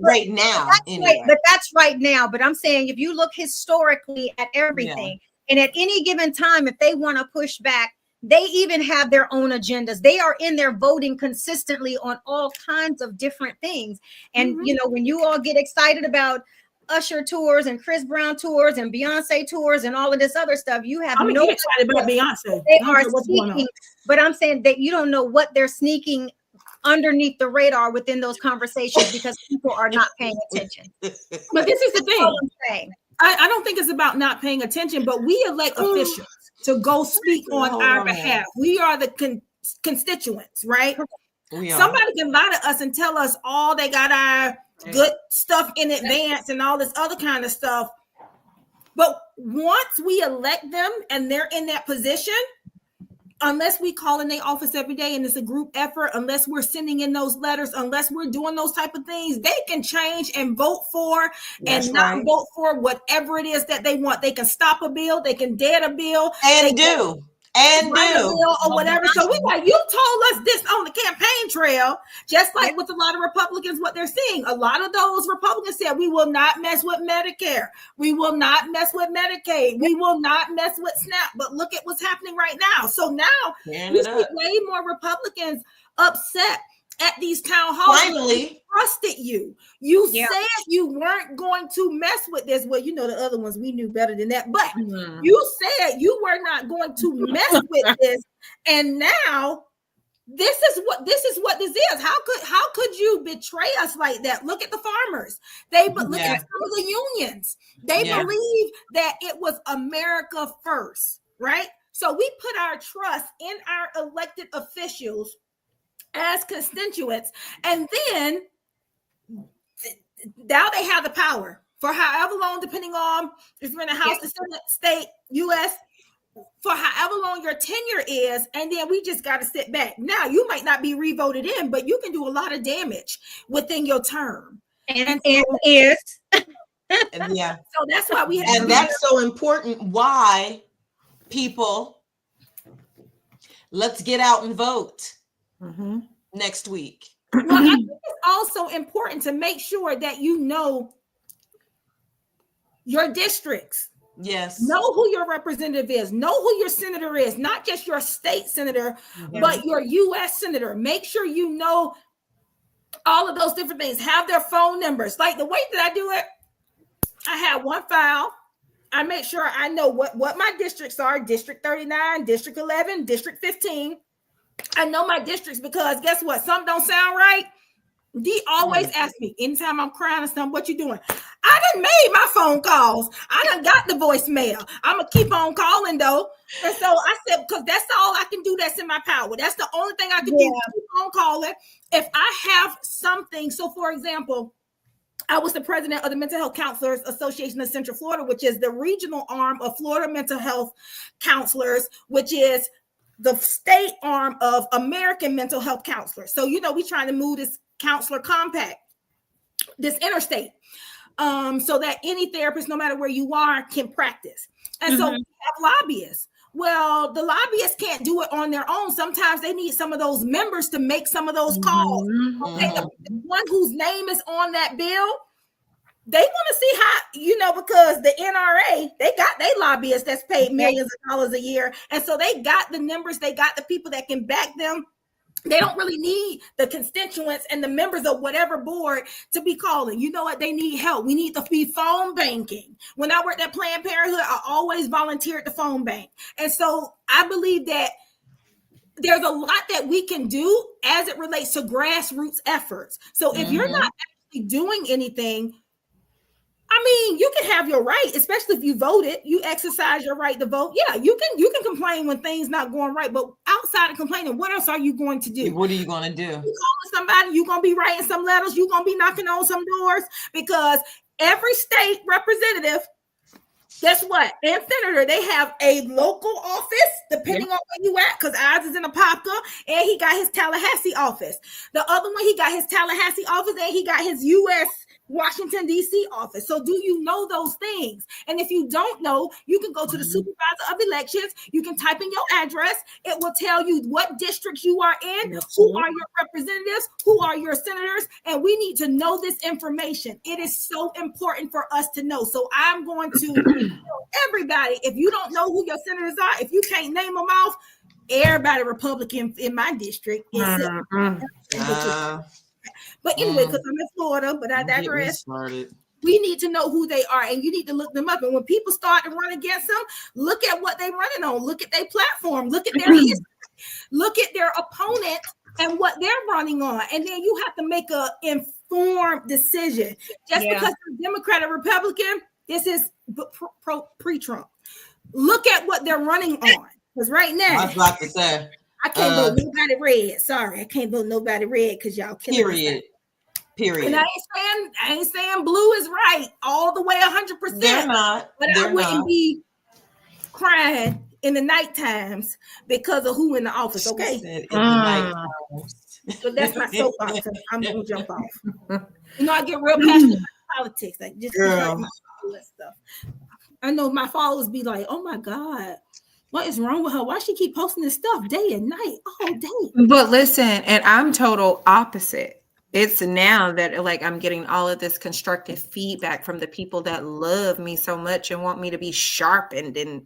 right now. Anyway. But that's right now. But I'm saying, if you look historically at everything, and at any given time, if they want to push back they even have their own agendas. They are in there voting consistently on all kinds of different things. And, you know, when you all get excited about Usher tours and Chris Brown tours and Beyonce tours and all of this other stuff, you have I'm no excited about Beyonce. They are sneaking, but I'm saying that you don't know what they're sneaking underneath the radar within those conversations because people are not paying attention. But this is the thing. I don't think it's about not paying attention, but we elect officials to go speak on our behalf. We are the constituents, right? Somebody can lie to us and tell us all they got our good stuff in advance and all this other kind of stuff. But once we elect them and they're in that position, unless we call in their office every day and it's a group effort, unless we're sending in those letters, unless we're doing those type of things, they can change and vote for and not vote for whatever it is that they want. They can stop a bill, they can dead a bill, and do or whatever. So we like, you told us this on the campaign trail, just like with a lot of Republicans, what they're seeing. A lot of those Republicans said, we will not mess with Medicare. We will not mess with Medicaid. We will not mess with SNAP. But look at what's happening right now. So now you see way more Republicans upset at these town halls. Finally trusted you. You said you weren't going to mess with this. Well, you know, the other ones we knew better than that. But you said you were not going to mess with this. And now this is what this is. How could you betray us like that? Look at the farmers. Look at some of the unions. They believe that it was America first, right? So we put our trust in our elected officials as constituents, and then now they have the power for however long, depending on if you're in the House, the Senate, state, U.S., for however long your tenure is, and then we just got to sit back. Now, you might not be re-voted in, but you can do a lot of damage within your term. So that's why we have. And that's so important. Why people, let's get out and vote. Next week. Well, I think it's also important to make sure that you know your districts. Yes. Know who your representative is. Know who your senator is. Not just your state senator, but your U.S. senator. Make sure you know all of those different things. Have their phone numbers. Like the way that I do it, I have one file. I make sure I know what my districts are. District 39, District 11, District 15. I know my districts because guess what? Something don't sound right. D always asks me anytime I'm crying or something, what you doing? I done made my phone calls. I done got the voicemail. I'm going to keep on calling though. And so I said, because that's all I can do that's in my power. That's the only thing I can do. Keep on calling. If I have something, so for example, I was the president of the Mental Health Counselors Association of Central Florida, which is the regional arm of Florida Mental Health Counselors, which is the state arm of American Mental Health Counselors. So, you know, we're trying to move this counselor compact, this interstate, so that any therapist, no matter where you are, can practice. And so we have lobbyists. Well, the lobbyists can't do it on their own. Sometimes they need some of those members to make some of those calls. Okay, the one whose name is on that bill, they want to see how, you know, because the NRA, they got their lobbyists that's paid millions of dollars a year. And so they got the numbers, they got the people that can back them. They don't really need the constituents and the members of whatever board to be calling. You know what? They need help. We need to be phone banking. When I worked at Planned Parenthood, I always volunteered the phone bank. And so I believe that there's a lot that we can do as it relates to grassroots efforts. So if you're not actually doing anything, I mean, you can have your right, especially if you voted, you exercise your right to vote. Yeah, you can complain when things not going right, but outside of complaining, what else are you going to do? What are you going to do? You calling somebody, you're going to be writing some letters, you're going to be knocking on some doors, because every state representative, guess what? And senator, they have a local office, depending on where you at, because ours is in Apopka, and he got his Tallahassee office. The other one, he got his Tallahassee office, and he got his U.S. Washington, D.C. office. So do you know those things? And if you don't know, you can go to the supervisor of elections. You can type in your address. It will tell you what districts you are in, who are your representatives, who are your senators, and we need to know this information. It is so important for us to know. So I'm going to tell everybody, if you don't know who your senators are, if you can't name them off, everybody Republican in my district. But anyway, because I'm in Florida, but I digress. We need to know who they are, and you need to look them up. And when people start to run against them, look at what they're running on. Look at their platform. Look at their history. Look at their opponent and what they're running on. And then you have to make an informed decision. Just because they're Democrat or Republican, this is pre-Trump. Look at what they're running on. Because right now, I was about to say, I can't vote nobody red. Sorry, I can't vote nobody red because y'all killing Period. And I ain't saying blue is right all the way 100%. They're not. But I wouldn't be crying in the night times because of who in the office. Okay. But that's my soapbox. I'm gonna jump off. I get real passionate about politics, like just all that stuff. I know my followers be like, "Oh my God, what is wrong with her? Why she keep posting this stuff day and night, all day?" But listen, and I'm total opposite. It's now that like I'm getting all of this constructive feedback from the people that love me so much and want me to be sharpened. And,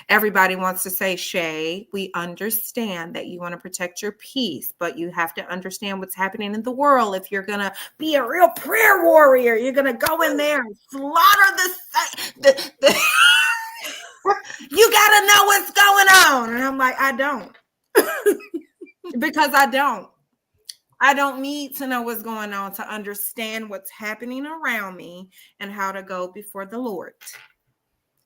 everybody wants to say, Shay, we understand that you want to protect your peace, but you have to understand what's happening in the world. If you're going to be a real prayer warrior, you're going to go in there and slaughter the you got to know what's going on. And I'm like, I don't. Because I don't. I don't need to know what's going on to understand what's happening around me and how to go before the Lord.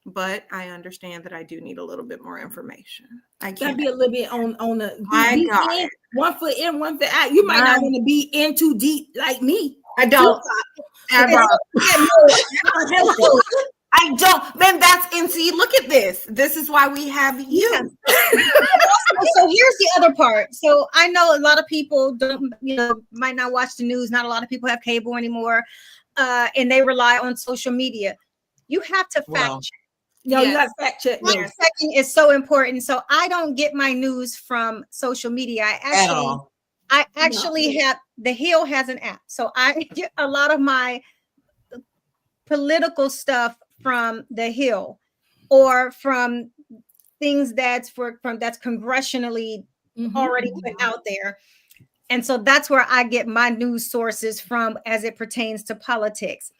But I understand that I do need a little bit more information. I can't be a little bit on the in, 1 foot in, 1 foot out. You might not want to be in too deep like me. I don't. I don't. Then that's see. Look at this. This is why we have you. So here's the other part. So I know a lot of people don't, might not watch the news. Not a lot of people have cable anymore, and they rely on social media. You have to fact check. You got to fact check. Fact checking is so important. So I don't get my news from social media. I actually have The Hill has an app, so I get a lot of my political stuff from The Hill, or from things that's congressionally already put out there. And so that's where I get my news sources from as it pertains to politics.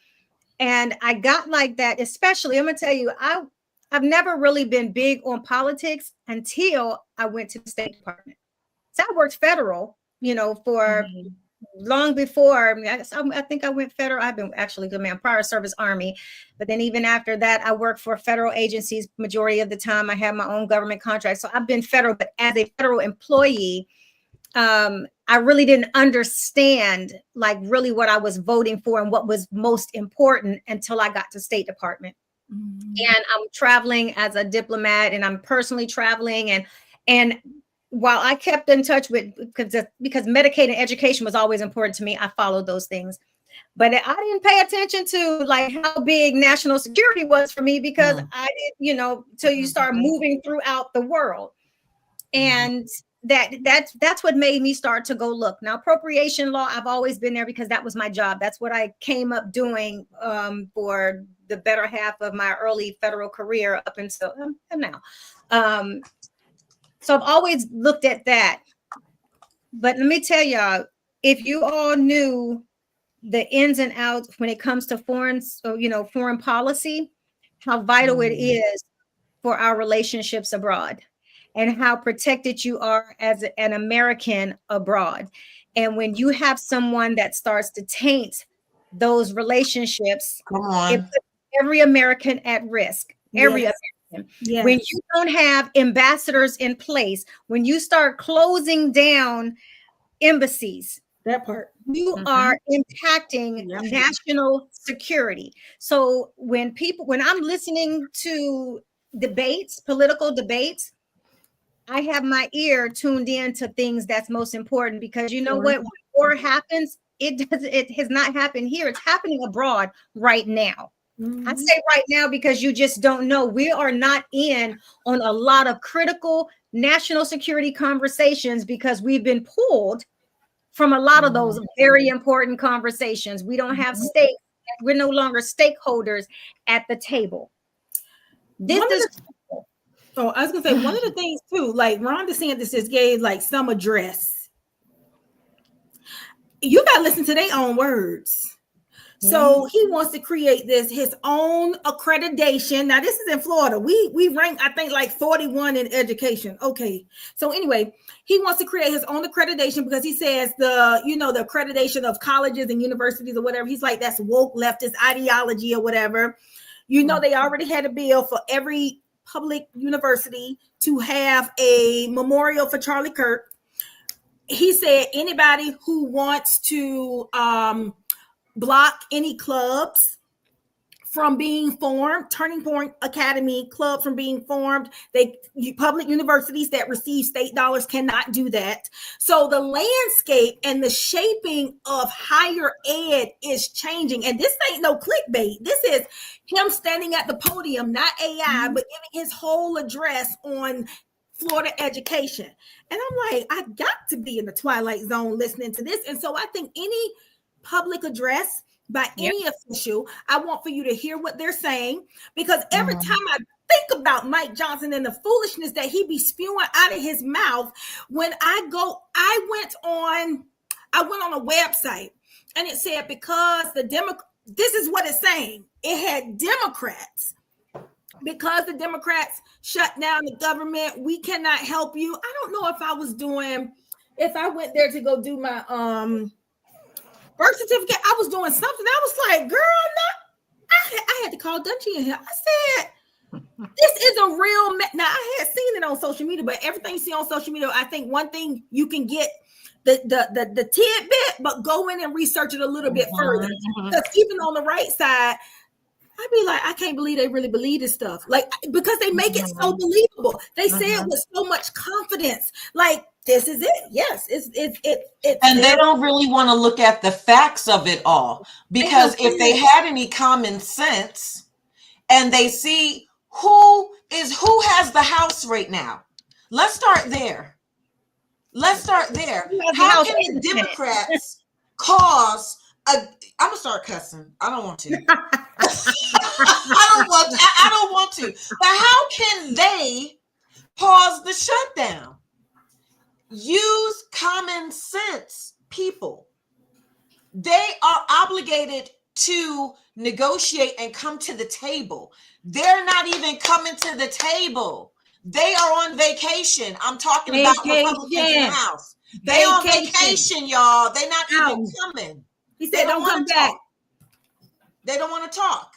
And I got like that, especially, I'm gonna tell you, I've never really been big on politics until I went to the State Department. So I worked federal, for long before. I think I went federal. I've been actually prior service Army, but then even after that, I worked for federal agencies. Majority of the time, I had my own government contract. So I've been federal, but as a federal employee, I really didn't understand like really what I was voting for and what was most important until I got to State Department. And I'm traveling as a diplomat, and I'm personally traveling, and while I kept in touch with, because Medicaid and education was always important to me, I followed those things. But I didn't pay attention to like how big national security was for me, because I didn't, till you start moving throughout the world. And that's what made me start to go look. Now, appropriation law, I've always been there because that was my job. That's what I came up doing for the better half of my early federal career up until now. So I've always looked at that. But let me tell y'all, if you all knew the ins and outs when it comes to foreign policy, how vital it is for our relationships abroad, and how protected you are as an American abroad. And when you have someone that starts to taint those relationships, it puts every American at risk. Every American. Yes. When you don't have ambassadors in place, when you start closing down embassies, that part, you are impacting national security. So when I'm listening to political debates, I have my ear tuned in to things that's most important, because what, when war happens, it has not happened here. It's happening abroad right now. I say right now because you just don't know. We are not in on a lot of critical national security conversations because we've been pulled from a lot of those very important conversations. We don't have stakes. We're no longer stakeholders at the table. This is Oh, I was gonna say one of the things too, like Ron DeSantis just gave like some address. You gotta listen to their own words. So he wants to create his own accreditation. Now this is in Florida. We rank, I think, like 41 in education. Okay. So anyway, he wants to create his own accreditation because he says the accreditation of colleges and universities or whatever. He's like, that's woke leftist ideology or whatever. They already had a bill for every public university to have a memorial for Charlie Kirk. He said anybody who wants to block any clubs from being formed, Turning Point Academy club from being formed. Public universities that receive state dollars cannot do that. So the landscape and the shaping of higher ed is changing. And this ain't no clickbait. This is him standing at the podium, not AI, but giving his whole address on Florida education. And I'm like, I got to be in the twilight zone listening to this. And so I think any public address by any official, I want for you to hear what they're saying, because every time I think about Mike Johnson and the foolishness that he be spewing out of his mouth, when I went on a website and it said because this is what it's saying. It had Democrats. Because the Democrats shut down the government, we cannot help you. I don't know if I went there to go do my birth certificate, I was doing something. I was like, girl, I had to call Dutchie in here. I said, this is a real now I had seen it on social media, but everything you see on social media, I think one thing you can get the tidbit, but go in and research it a little bit further. Because even on the right side, I'd be like, I can't believe they really believe this stuff. Like, because they make it so believable. They say it with so much confidence. Like, this is it. Yes, it's and they don't really want to look at the facts of it all, because if they had any common sense and they see who has the House right now. Let's start there. How can the Democrats cause I'm gonna start cussing. I don't want to. I don't want to. But how can they pause the shutdown? Use common sense, people. They are obligated to negotiate and come to the table. They're not even coming to the table. They are on vacation. I'm talking about Republicans in the House. They on vacation, y'all. They're not even coming. He said, don't come back. They don't want to talk.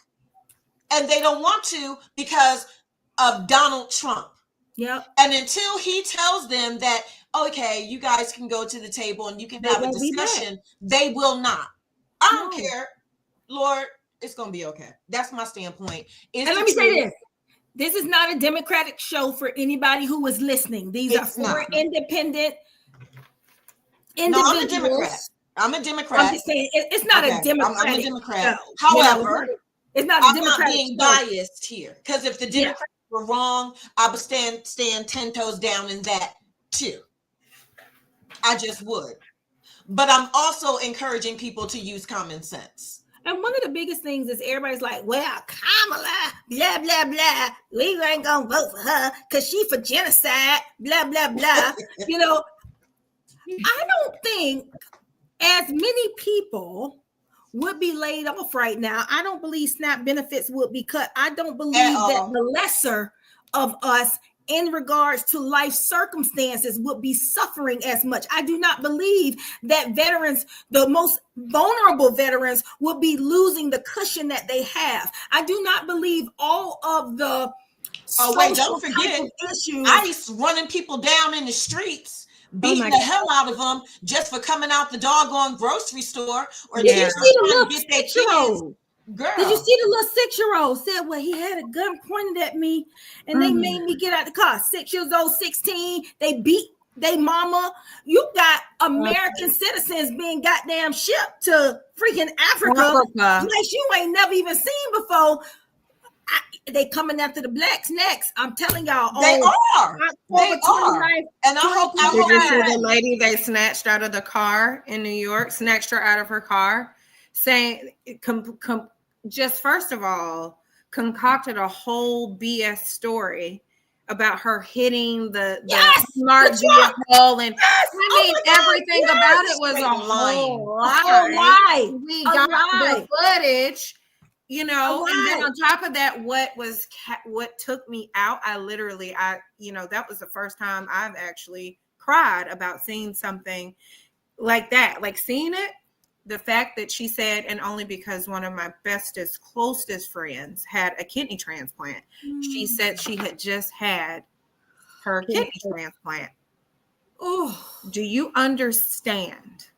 And they don't want to because of Donald Trump. Yep. And until he tells them that, okay, you guys can go to the table and you can have a discussion, they will not. I don't care. Lord, it's going to be okay. That's my standpoint. And let me say this. This is not a Democratic show for anybody who is listening. These are four independent individuals. No, I'm a Democrat. I'm I'm just saying it's not a Democratic. I'm a Democrat. Show. However, it's not a Democratic. I'm not being biased here, because if the Democrats were wrong, I would stand 10 toes down in that too. I just would. But I'm also encouraging people to use common sense. And one of the biggest things is everybody's like, well, Kamala, blah, blah, blah. We ain't going to vote for her because she for genocide, blah, blah, blah. You know, I don't think as many people would be laid off right now. I don't believe SNAP benefits would be cut. I don't believe that the lesser of us in regards to life circumstances would be suffering as much. I do not believe that veterans, the most vulnerable veterans, would be losing the cushion that they have. I do not believe all of the don't forget issues. ICE running people down in the streets, beating the hell out of them just for coming out the doggone grocery store or Did you see the little get their kids. Girl. Did you see the little 6-year-old said, well, he had a gun pointed at me and they made me get out the car. 6 years old, 16, they beat their mama. You got American citizens being goddamn shipped to freaking Africa. Place you ain't never even seen before. They coming after the blacks next. I'm telling y'all. They are. And I hope did you see the lady they snatched out of the car in New York, snatched her out of her car, saying, just first of all, concocted a whole BS story about her hitting the smart vehicle, and I mean everything about it was a whole lie. We got the footage, you know, and then on top of that, what took me out, that was the first time I've actually cried about seeing something like that, like seeing it. The fact that she said, and only because one of my closest friends had a kidney transplant, she said she had just had her kidney transplant. Oh, do you understand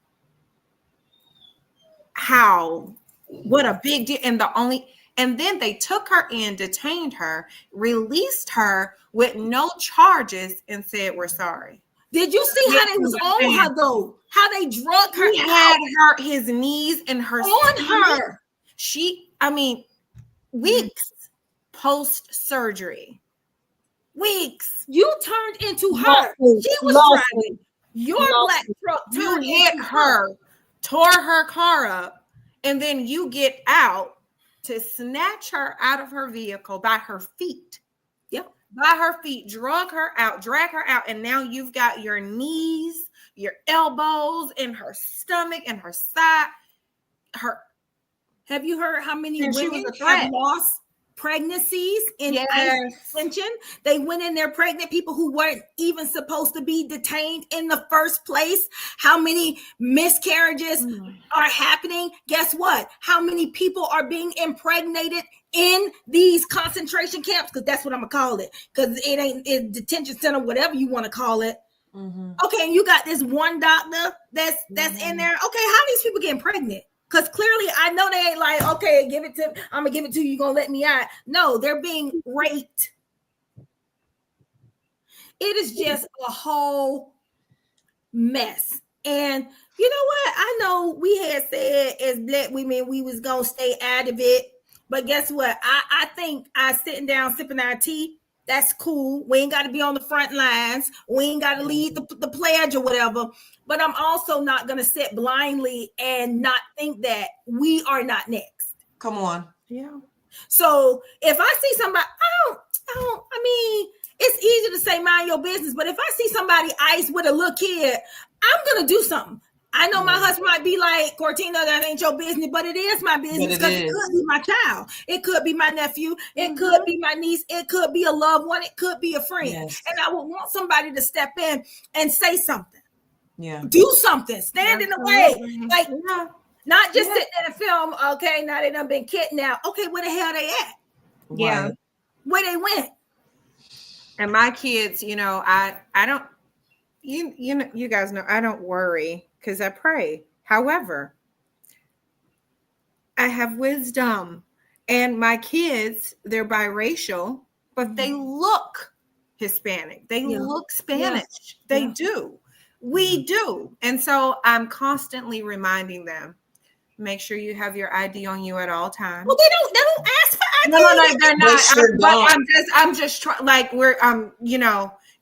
what a big deal? And then they took her in, detained her, released her with no charges, and said, "We're sorry." Did you see how they was on her though? How they drug her? He had his knees and her on her. Weeks post-surgery. Weeks. You turned into her. She was driving your black truck. You hit her, tore her car up, and then you get out to snatch her out of her vehicle by her feet. Yep. By her feet, drag her out, and now you've got your knees, your elbows, and her stomach, and her side. Have you heard how many women have lost pregnancies in detention? They went in there pregnant, people who weren't even supposed to be detained in the first place. How many miscarriages are happening? Guess what? How many people are being impregnated in these concentration camps? Because that's what I'm gonna call it. Because it ain't detention center, whatever you want to call it. Okay, and you got this one doctor that's in there. Okay, how are these people getting pregnant? Because clearly I know they ain't like, okay, I'm gonna give it to you, you're gonna let me out. No, they're being raped. It is just a whole mess. And you know what? I know we had said as Black women we was gonna stay out of it, but guess what? I think sitting down sipping our tea, that's cool. We ain't got to be on the front lines. We ain't got to lead the pledge or whatever. But I'm also not going to sit blindly and not think that we are not next. Come on. Yeah. So if I see somebody, it's easy to say mind your business. But if I see somebody ice with a little kid, I'm going to do something. I know my husband might be like, Cortina, that ain't your business, but it is my business because it could be my child. It could be my nephew. It could be my niece. It could be a loved one. It could be a friend. Yes. And I would want somebody to step in and say something. Yeah. Do something. Stand in the way. Like, not just sitting there and film, okay, now they done been kidnapped. Okay, where the hell they at? Yeah. Where they went. And my kids, I don't, you guys know, I don't worry. Because I pray. However, I have wisdom, and my kids, they're biracial, but they look Hispanic. They look Spanish. Yes. They do. We do. And so I'm constantly reminding them, make sure you have your ID on you at all times. Well, they don't ask for ID. No, they're not. I'm just trying, like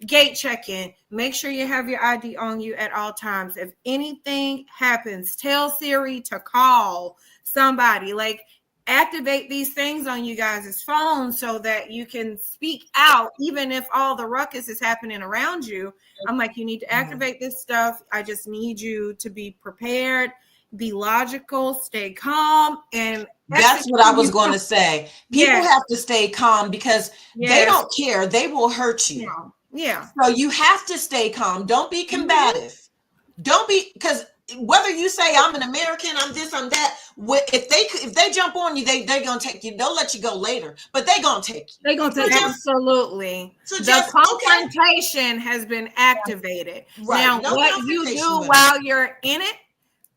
gate check-in. Make sure you have your ID on you at all times. If anything happens, tell Siri to call somebody. Like, activate these things on you guys' phones so that you can speak out, even if all the ruckus is happening around you. I'm like, you need to activate this stuff. I just need you to be prepared, be logical, stay calm, and that's what I was going to say. People have to stay calm because they don't care. They will hurt you. Yeah. So you have to stay calm. Don't be combative. Don't be, because whether you say I'm an American, I'm this, I'm that. If they jump on you, they're gonna take you. They'll let you go later, but they're gonna take you. They're gonna take absolutely. So the confrontation has been activated. Right. Now, what you do while you're in it,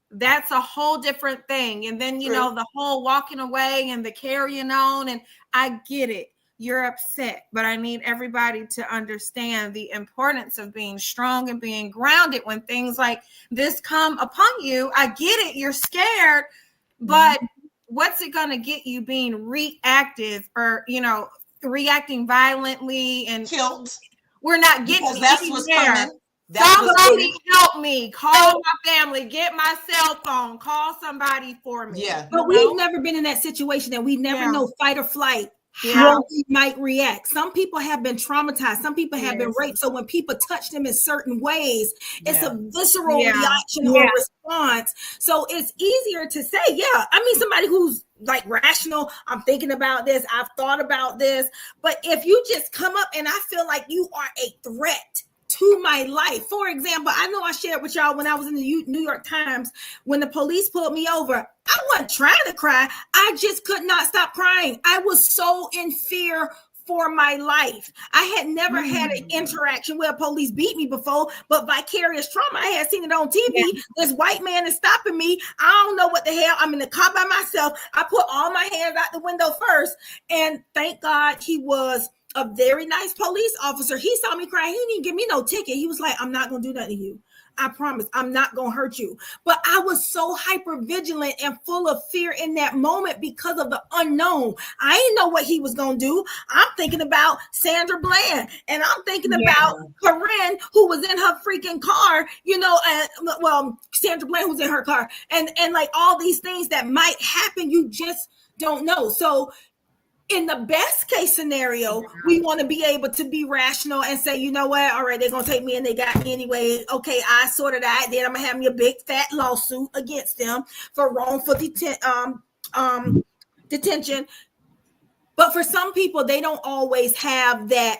that's a whole different thing. And then the whole walking away and the carrying on, and I get it. You're upset, but I need everybody to understand the importance of being strong and being grounded when things like this come upon you. I get it. You're scared, but what's it going to get you being reactive or, reacting violently and killed? We're not getting that's what's coming. Somebody help me. Call my family. Get my cell phone. Call somebody for me. Yeah. But we've never been in that situation, and we never know fight or flight. how we might react. Some people have been traumatized. Some people have been raped. So when people touch them in certain ways, it's a visceral reaction or response. So it's easier to say, I mean, somebody who's like rational, I'm thinking about this, I've thought about this. But if you just come up and I feel like you are a threat to my life. For example, I know I shared with y'all when I was in the New York Times, when the police pulled me over, I wasn't trying to cry. I just could not stop crying. I was so in fear for my life. I had never had an interaction where police beat me before, but vicarious trauma. I had seen it on TV. This white man is stopping me. I don't know what the hell. I'm in the car by myself. I put all my hands out the window first. And thank God he was a very nice police officer. He saw me crying. He didn't even give me no ticket. He was like, I'm not going to do that to you. I promise I'm not going to hurt you. But I was so hyper vigilant and full of fear in that moment because of the unknown. I didn't know what he was going to do. I'm thinking about Sandra Bland, and I'm thinking about Corinne, who was in her freaking car, you know, and Sandra Bland was in her car, and like all these things that might happen. You just don't know. So in the best case scenario, we want to be able to be rational and say, you know what? All right, they're going to take me and they got me anyway. Okay, I sorted out. Then I'm going to have me a big fat lawsuit against them for wrongful detention. But for some people, they don't always have that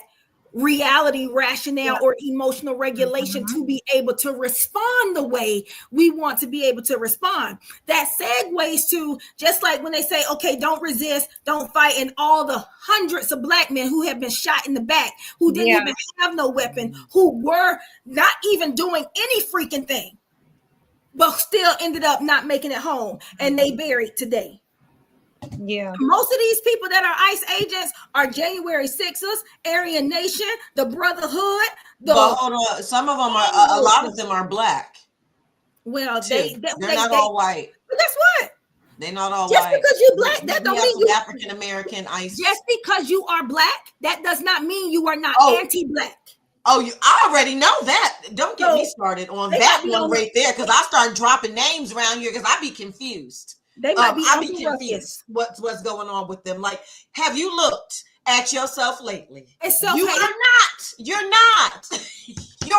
reality, rationale, or emotional regulation to be able to respond the way we want to be able to respond. That segues to just like when they say, okay, don't resist, don't fight, and all the hundreds of black men who have been shot in the back, who didn't even have no weapon, who were not even doing any freaking thing, but still ended up not making it home, and they buried today. Most of these people that are ICE agents are January 6ers, Aryan Nation, the Brotherhood. But hold on, some of them are. A lot of them are black. Well, they're not all white. But guess what? They're not all just white. Just because you're black, that don't mean you African American ICE. Just because you are black, that does not mean you are not anti-black. Oh, I already know that. Don't get me started on that one right there, because I start dropping names around here because I be confused. They might be confused what's going on with them. Like, have you looked at yourself lately? You're not.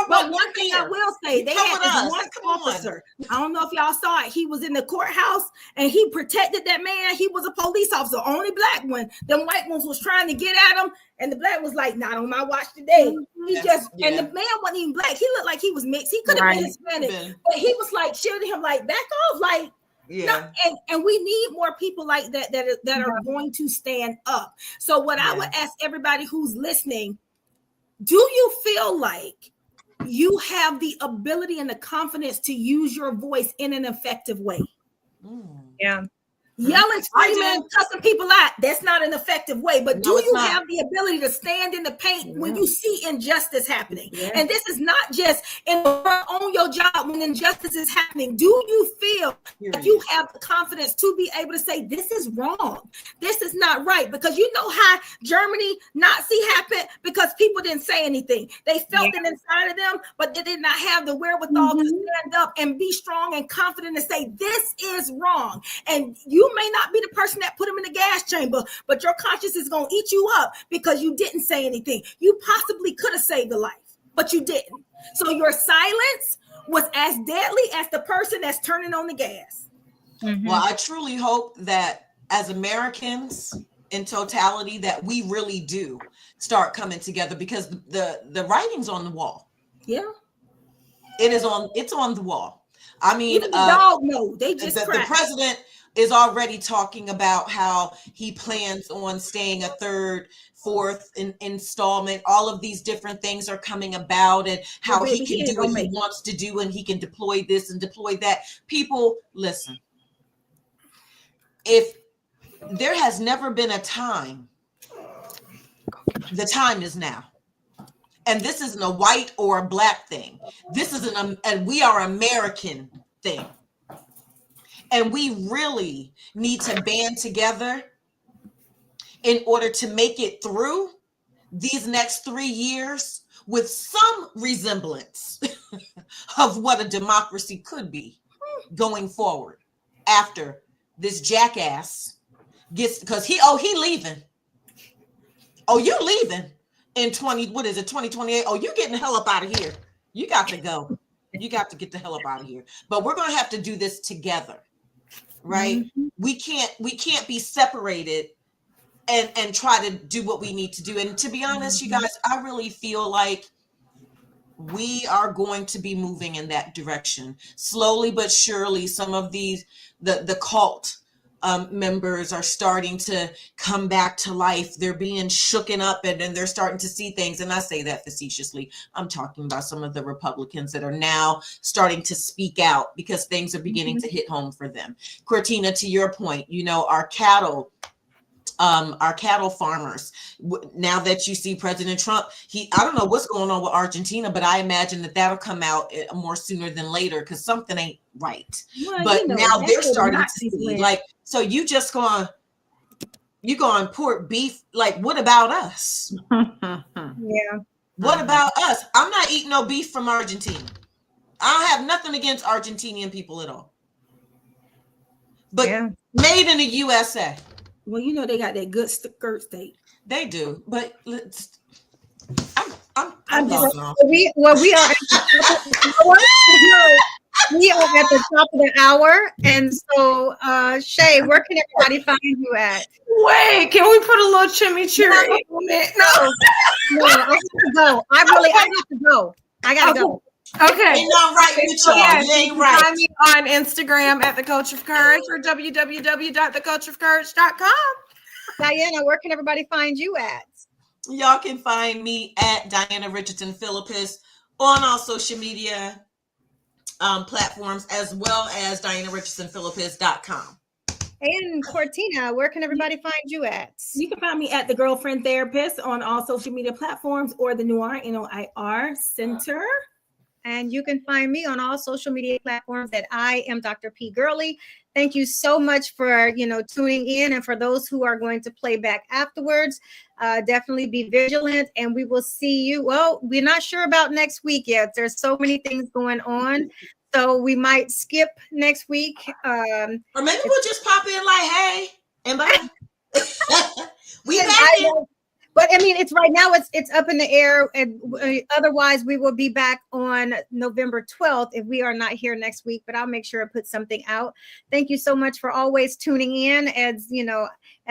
But one thing I will say, they had this one officer. I don't know if y'all saw it. He was in the courthouse and he protected that man. He was a police officer, only black one. Them white ones was trying to get at him, and the black was like, "Not on my watch today." And the man wasn't even black. He looked like he was mixed. He could have been Hispanic, but he was like shielding him, like, back off, like. No, and we need more people like that are going to stand up. So what I would ask everybody who's listening, do you feel like you have the ability and the confidence to use your voice in an effective way? Yelling, screaming, cussing people out, that's not an effective way. But do you have the ability to stand in the paint when you see injustice happening? And this is not just on your job when injustice is happening. Do you feel like you have the confidence to be able to say, this is wrong, this is not right? Because you know how Germany Nazi happened, because people didn't say anything. They felt it inside of them, but they did not have the wherewithal to stand up and be strong and confident and say, this is wrong. And you may not be the person that put him in the gas chamber, but your conscience is going to eat you up because you didn't say anything. You possibly could have saved a life, but you didn't. So your silence was as deadly as the person that's turning on the gas. Well, I truly hope that as Americans in totality, that we really do start coming together, because the writing's on the wall. It's on the wall. I mean, the dog know. They just the president is already talking about how he plans on staying a third, fourth installment. All of these different things are coming about, and how he can do what he wants to do, and he can deploy this and deploy that. People, listen. If there has never been a time, the time is now. And this isn't a white or a black thing. This is and we are American thing. And we really need to band together in order to make it through these next 3 years with some resemblance of what a democracy could be going forward after this jackass gets, because he leaving. Oh, you leaving in 2028? Oh, you getting the hell up out of here. You got to go. You got to get the hell up out of here. But we're going to have to do this together, right? Mm-hmm. We can't be separated and try to do what we need to do. And to be honest, you guys, I really feel like we are going to be moving in that direction slowly but surely. Some of these, the cult members are starting to come back to life. They're being shooken up and they're starting to see things. And I say that facetiously. I'm talking about some of the Republicans that are now starting to speak out because things are beginning to hit home for them. Cortina, to your point, you know, our cattle farmers, now that you see President Trump, I don't know what's going on with Argentina, but I imagine that'll come out more sooner than later because something ain't right. Well, but now they're starting to see, like, so you go import beef. Like, what about us? Yeah. What about us? I'm not eating no beef from Argentina. I don't have nothing against Argentinian people at all. But made in the USA. Well, you know they got that good skirt steak. They do, but I'm just, we are at the top of the hour, and so Shay, where can everybody find you at? Wait, can we put a little chimichurri on it? No, I have to go. I have to go. I gotta go. Okay. You're not right with y'all. Yes, you ain't right. Find me on Instagram at The Coach of Courage or www.thecoachofcourage.com. Diana, where can everybody find you at? Y'all can find me at Diana Richardson Philippus on all social media platforms, as well as DianaRichardsonPhilippus.com. And Cortina, where can everybody find you at? You can find me at The Girlfriend Therapist on all social media platforms, or the Noir, NOIR Center. And you can find me on all social media platforms that I am Dr. P. Gurley. Thank you so much for, tuning in. And for those who are going to play back afterwards, definitely be vigilant. And we will see you. Well, we're not sure about next week yet. There's so many things going on. So we might skip next week. Or maybe we'll just pop in like, hey, and bye. We back in. But I mean, it's right now, it's up in the air. And otherwise, we will be back on November 12th if we are not here next week. But I'll make sure I put something out. Thank you so much for always tuning in. As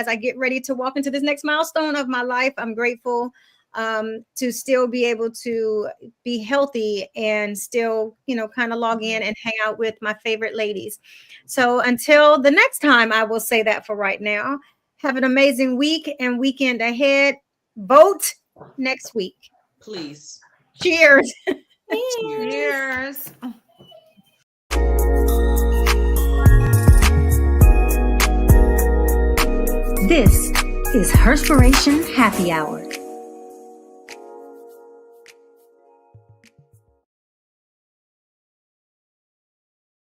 I get ready to walk into this next milestone of my life, I'm grateful to still be able to be healthy and still, kind of log in and hang out with my favorite ladies. So until the next time, I will say that for right now. Have an amazing week and weekend ahead. Vote next week. Please. Cheers. Cheers. This is Herspiration Happy Hour.